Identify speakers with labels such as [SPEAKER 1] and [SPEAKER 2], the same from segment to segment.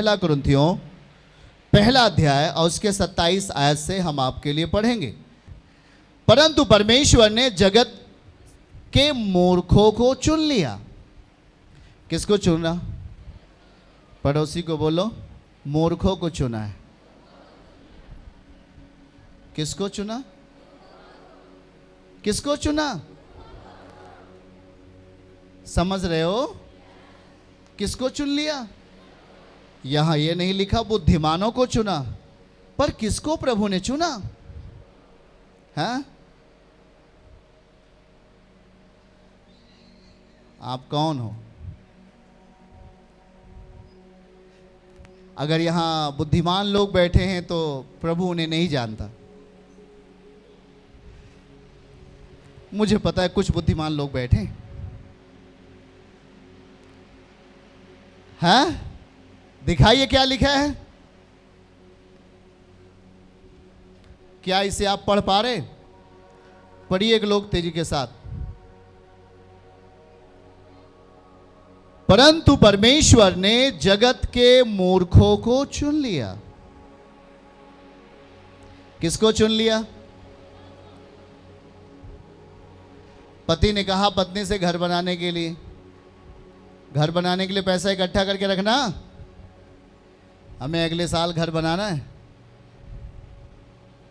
[SPEAKER 1] पहला कुरिन्थियों पहला अध्याय और उसके 27 आयत से हम आपके लिए पढ़ेंगे। परंतु परमेश्वर ने जगत के मूर्खों को चुन लिया। किसको चुना? पड़ोसी को बोलो, मूर्खों को चुना है। किसको चुना? किसको चुना? समझ रहे हो? किसको चुन लिया? यहां ये नहीं लिखा बुद्धिमानों को चुना, पर किसको प्रभु ने चुना? हैं? आप कौन हो? अगर यहां बुद्धिमान लोग बैठे हैं तो प्रभु उन्हें नहीं जानता। मुझे पता है कुछ बुद्धिमान लोग बैठे हैं। दिखाइए क्या लिखा है। क्या इसे आप पढ़ पा रहे? पढ़िए एक लोग तेजी के साथ। परंतु परमेश्वर ने जगत के मूर्खों को चुन लिया। किसको चुन लिया? पति ने कहा पत्नी से घर बनाने के लिए पैसा इकट्ठा करके रखना, हमें अगले साल घर बनाना है।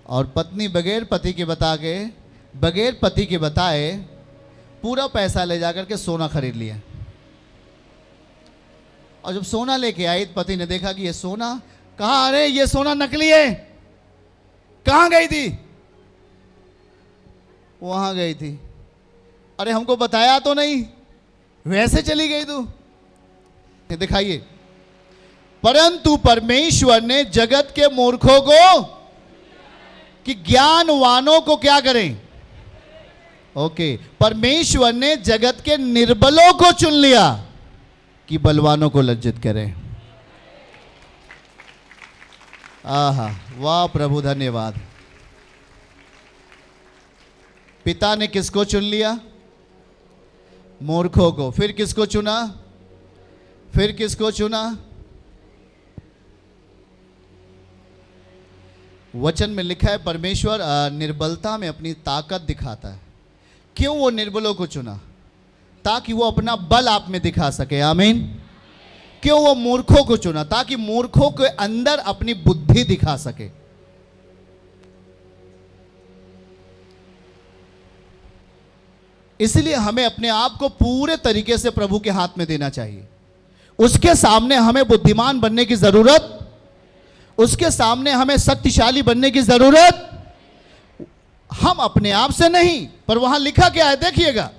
[SPEAKER 1] और पत्नी बगैर पति के बताए पूरा पैसा ले जाकर के सोना खरीद लिया। और जब सोना लेके आई तो पति ने देखा कि ये सोना कहाँ, अरे ये सोना नकली है। कहाँ गई थी? वहां गई थी। अरे हमको बताया तो नहीं, वैसे चली गई तू। दिखाइए, परंतु परमेश्वर ने जगत के मूर्खों को कि ज्ञानवानों को क्या करें? ओके, परमेश्वर ने जगत के निर्बलों को चुन लिया कि बलवानों को लज्जित करें। आहा, वाह प्रभु, धन्यवाद। पिता ने किसको चुन लिया? मूर्खों को। फिर किसको चुना? फिर किसको चुना? वचन में लिखा है परमेश्वर निर्बलता में अपनी ताकत दिखाता है। क्यों वो निर्बलों को चुना? ताकि वो अपना बल आप में दिखा सके। आमीन। क्यों वो मूर्खों को चुना? ताकि मूर्खों के अंदर अपनी बुद्धि दिखा सके। इसलिए हमें अपने आप को पूरे तरीके से प्रभु के हाथ में देना चाहिए। उसके सामने हमें बुद्धिमान बनने की जरूरत, उसके सामने हमें शक्तिशाली बनने की जरूरत हम अपने आप से नहीं। पर वहां लिखा क्या है देखिएगा,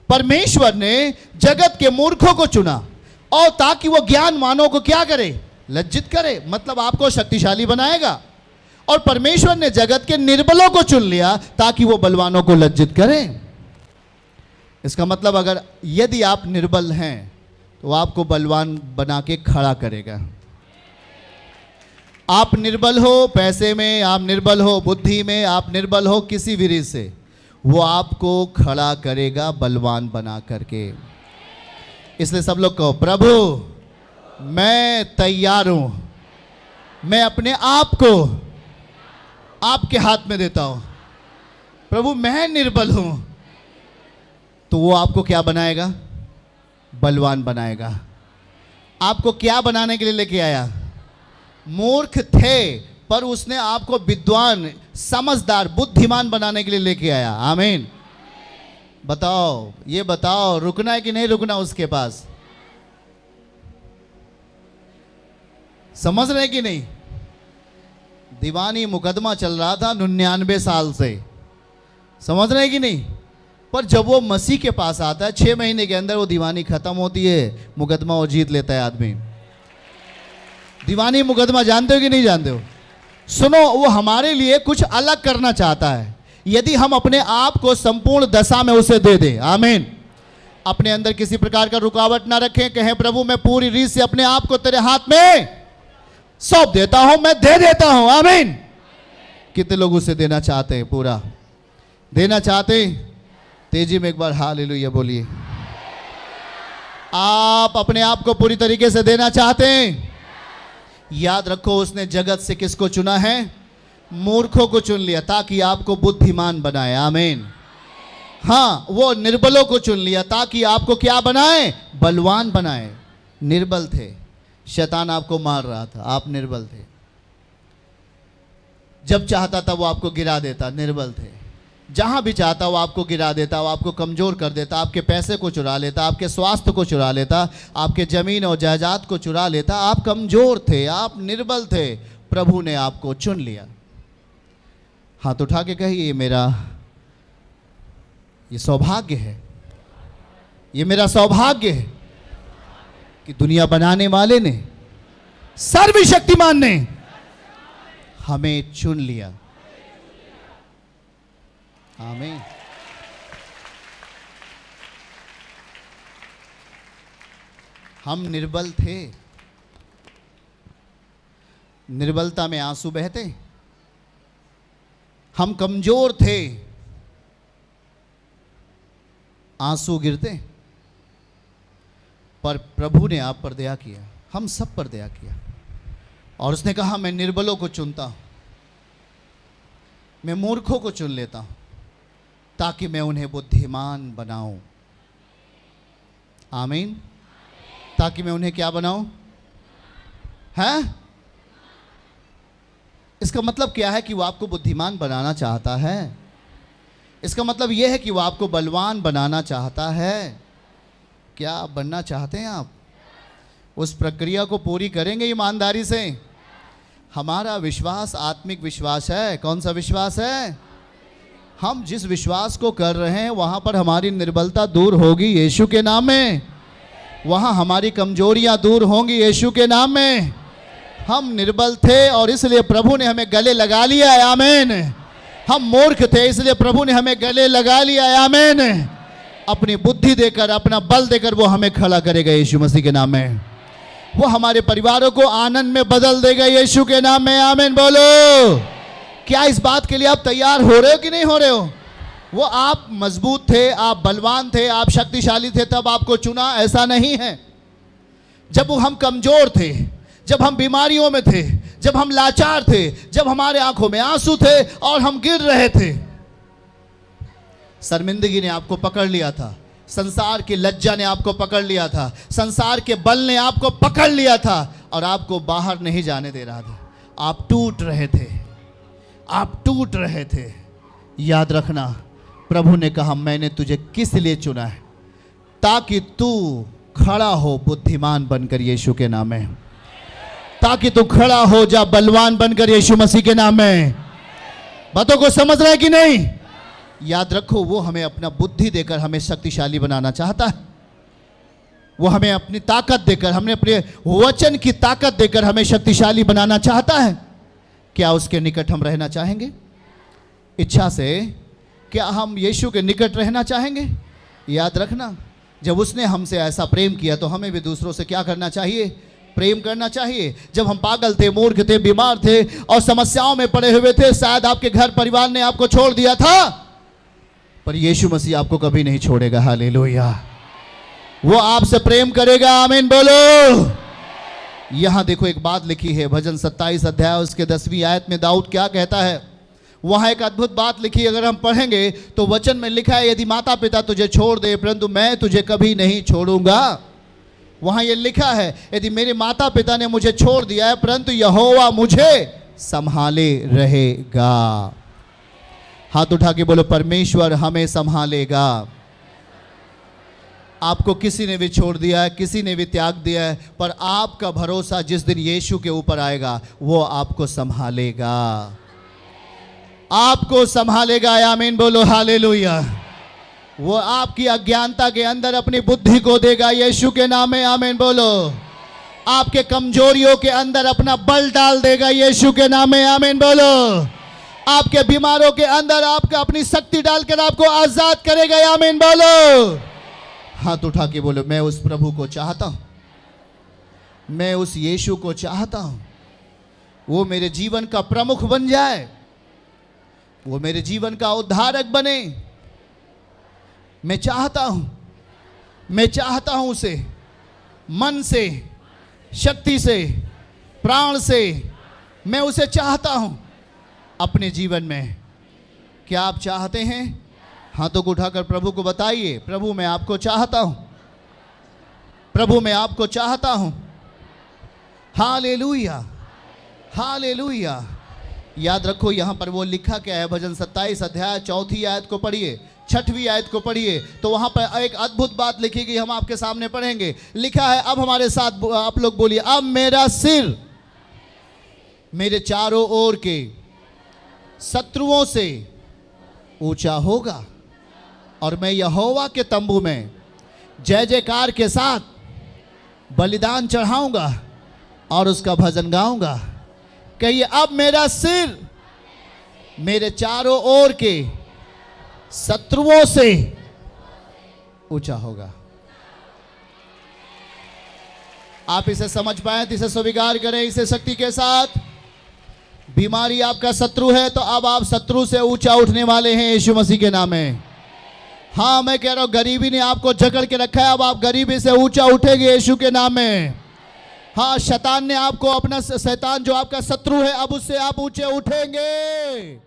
[SPEAKER 1] परमेश्वर ने जगत के मूर्खों को चुना और ताकि वो ज्ञानवानों को क्या करे? लज्जित करे। मतलब आपको शक्तिशाली बनाएगा। और परमेश्वर ने जगत के निर्बलों को चुन लिया ताकि वो बलवानों को लज्जित करें। इसका मतलब अगर यदि आप निर्बल हैं तो आपको बलवान बना के खड़ा करेगा। आप निर्बल हो पैसे में, आप निर्बल हो बुद्धि में, आप निर्बल हो किसी भी रीत से, वो आपको खड़ा करेगा बलवान बना करके। इसलिए सब लोग कहो, प्रभु मैं तैयार हूं, मैं अपने आप को आपके हाथ में देता हूं। प्रभु मैं निर्बल हूं, तो वो आपको क्या बनाएगा? बलवान बनाएगा। आपको क्या बनाने के लिए लेके आया? मूर्ख थे पर उसने आपको विद्वान, समझदार, बुद्धिमान बनाने के लिए लेके आया। आमीन। बताओ, ये बताओ, रुकना है कि नहीं रुकना उसके पास? समझ रहे कि नहीं? दीवानी मुकदमा चल रहा था 99 साल से, समझ रहे कि नहीं? पर जब वो मसीह के पास आता है 6 महीने के अंदर वो दीवानी खत्म होती है, मुकदमा वो जीत लेता है आदमी। दीवानी मुकदमा जानते हो कि नहीं जानते हो? सुनो, वो हमारे लिए कुछ अलग करना चाहता है यदि हम अपने आप को संपूर्ण दशा में उसे दे दें। आमीन। अपने अंदर किसी प्रकार का रुकावट ना रखें, कहें प्रभु मैं पूरी रीत से अपने आप को तेरे हाथ में सौंप देता हूं, मैं दे देता हूं। आमीन। कितने लोग उसे देना चाहते हैं? पूरा देना चाहते हैं? तेजी में एक बार हालेलुया बोलिए। आप अपने आप को पूरी तरीके से देना चाहते हैं? याद रखो, उसने जगत से किसको चुना है? मूर्खों को चुन लिया ताकि आपको बुद्धिमान बनाए। आमीन। हाँ, वो निर्बलों को चुन लिया ताकि आपको क्या बनाए? बलवान बनाए। निर्बल थे, शैतान आपको मार रहा था, आप निर्बल थे। जब चाहता था वो आपको गिरा देता, निर्बल थे। जहां भी चाहता वो आपको गिरा देता, वो आपको कमजोर कर देता, आपके पैसे को चुरा लेता, आपके स्वास्थ्य को चुरा लेता, आपके जमीन और जायदाद को चुरा लेता। आप कमजोर थे, आप निर्बल थे, प्रभु ने आपको चुन लिया। हाथ उठा के कहिए, ये सौभाग्य है, ये मेरा सौभाग्य है कि दुनिया बनाने वाले ने, सर्वशक्तिमान ने हमें चुन लिया। आमीन। हम निर्बल थे, निर्बलता में आंसू बहते, हम कमजोर थे, आंसू गिरते, पर प्रभु ने आप पर दया किया, हम सब पर दया किया। और उसने कहा, मैं निर्बलों को चुनता हूं, मैं मूर्खों को चुन लेता हूं ताकि मैं उन्हें बुद्धिमान बनाऊं। आमीन। ताकि मैं उन्हें क्या बनाऊं? हैं? इसका मतलब क्या है? कि वो आपको बुद्धिमान बनाना चाहता है। इसका मतलब यह है कि वो आपको बलवान बनाना चाहता है। क्या आप बनना चाहते हैं? आप उस प्रक्रिया को पूरी करेंगे ईमानदारी से। हमारा विश्वास आत्मिक विश्वास है। कौन सा विश्वास है? हम जिस विश्वास को कर रहे हैं वहां पर हमारी निर्बलता दूर होगी यीशु के नाम में। वहां हमारी कमजोरियां दूर होंगी यीशु के नाम में। हम निर्बल थे और इसलिए प्रभु ने हमें गले लगा लिया है। आमीन। हम मूर्ख थे इसलिए प्रभु ने हमें गले लगा लिया है। आमीन। अपनी बुद्धि देकर, अपना बल देकर वो हमें खड़ा करेगा यीशु मसीह के नाम में। वो हमारे परिवारों को आनंद में बदल देगा यीशु के नाम में। आमीन बोलो। क्या इस बात के लिए आप तैयार हो रहे हो कि नहीं हो रहे हो? वो आप मजबूत थे, आप बलवान थे, आप शक्तिशाली थे, तब आपको चुना, ऐसा नहीं है। जब वो हम कमजोर थे, जब हम बीमारियों में थे, जब हम लाचार थे, जब हमारे आंखों में आंसू थे और हम गिर रहे थे, शर्मिंदगी ने आपको पकड़ लिया था, संसार की लज्जा ने आपको पकड़ लिया था, संसार के बल ने आपको पकड़ लिया था और आपको बाहर नहीं जाने दे रहा था। आप टूट रहे थे, आप टूट रहे थे। याद रखना, प्रभु ने कहा, मैंने तुझे किस लिए चुना है? ताकि तू खड़ा हो बुद्धिमान बनकर यीशु के नाम में, ताकि तू खड़ा हो जा बलवान बनकर यीशु मसीह के नाम में। बातों को समझ रहे कि नहीं? याद रखो, वो हमें अपना बुद्धि देकर हमें शक्तिशाली बनाना चाहता है। वो हमें अपनी ताकत देकर, हमें अपने वचन की ताकत देकर हमें शक्तिशाली बनाना चाहता है। क्या उसके निकट हम रहना चाहेंगे? इच्छा से क्या हम यीशु के निकट रहना चाहेंगे? याद रखना, जब उसने हमसे ऐसा प्रेम किया तो हमें भी दूसरों से क्या करना चाहिए? प्रेम करना चाहिए। जब हम पागल थे, मूर्ख थे, बीमार थे और समस्याओं में पड़े हुए थे, शायद आपके घर परिवार ने आपको छोड़ दिया था, पर यीशु मसीह आपको कभी नहीं छोड़ेगा। हालेलुया। वो आपसे प्रेम करेगा। आमीन बोलो। यहां देखो, एक बात लिखी है, भजन 27 अध्याय उसके 10वीं आयत में दाऊद क्या कहता है? वहां एक अद्भुत बात लिखी, अगर हम पढ़ेंगे तो वचन में लिखा है, यदि माता पिता तुझे छोड़ दे परंतु मैं तुझे कभी नहीं छोड़ूंगा। वहां ये लिखा है, यदि मेरे माता पिता ने मुझे छोड़ दिया है परंतु यहोवा मुझे संभाले रहेगा। हाथ उठा के बोलो, परमेश्वर हमें संभालेगा। आपको किसी ने भी छोड़ दिया है, किसी ने भी त्याग दिया है, पर आपका भरोसा जिस दिन यीशु के ऊपर आएगा वो आपको संभालेगा, आपको संभालेगा। आमीन बोलो। हालेलुया। वो आपकी अज्ञानता के अंदर अपनी बुद्धि को देगा यीशु के नाम में। आमीन बोलो। आपके कमजोरियों के अंदर अपना बल डाल देगा यीशु के नाम में। आमीन बोलो। आपके बीमारों के अंदर आपका अपनी शक्ति डालकर आपको आजाद करेगा। आमीन बोलो। हाथ उठा के बोलो, मैं उस प्रभु को चाहता हूं, मैं उस यीशु को चाहता हूं। वो मेरे जीवन का प्रमुख बन जाए, वो मेरे जीवन का उद्धारक बने। मैं चाहता हूं, मैं चाहता हूं उसे मन से, शक्ति से, प्राण से मैं उसे चाहता हूं अपने जीवन में। क्या आप चाहते हैं? हाथों को उठाकर प्रभु को बताइए, प्रभु मैं आपको चाहता हूं, प्रभु मैं आपको चाहता हूं। Hallelujah, hallelujah. याद रखो यहां पर वो लिखा क्या है, भजन 27 अध्याय 4 आयत को पढ़िए, 6वीं आयत को पढ़िए, तो वहां पर एक अद्भुत बात लिखी गई, हम आपके सामने पढ़ेंगे। लिखा है, अब हमारे साथ आप लोग बोलिए, अब मेरा सिर मेरे चारों ओर के शत्रुओं से ऊंचा होगा और मैं यहोवा के तंबू में जय जयकार के साथ बलिदान चढ़ाऊंगा और उसका भजन गाऊंगा। कहिए, अब मेरा सिर मेरे चारों ओर के शत्रुओं से ऊंचा होगा। आप इसे समझ पाए तो इसे स्वीकार करें इसे शक्ति के साथ। बीमारी आपका शत्रु है तो अब आप शत्रु से ऊंचा उठने वाले हैं यीशु मसीह के नाम में। हाँ, मैं कह रहा हूं, गरीबी ने आपको जकड़ के रखा है, अब आप गरीबी से ऊंचा उठेंगे यीशु के नाम में। हाँ, शैतान ने आपको अपना, शैतान जो आपका शत्रु है, अब उससे आप ऊंचे उठेंगे।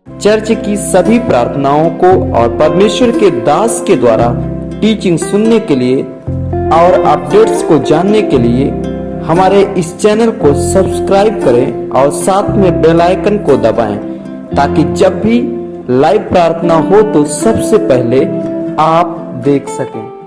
[SPEAKER 2] चर्च की सभी प्रार्थनाओं को और परमेश्वर के दास के द्वारा टीचिंग सुनने के लिए और अपडेट्स को जानने के लिए हमारे इस चैनल को सब्सक्राइब करें और साथ में बेल आइकन को दबाएं, ताकि जब भी लाइव प्रार्थना हो तो सबसे पहले आप देख सकें।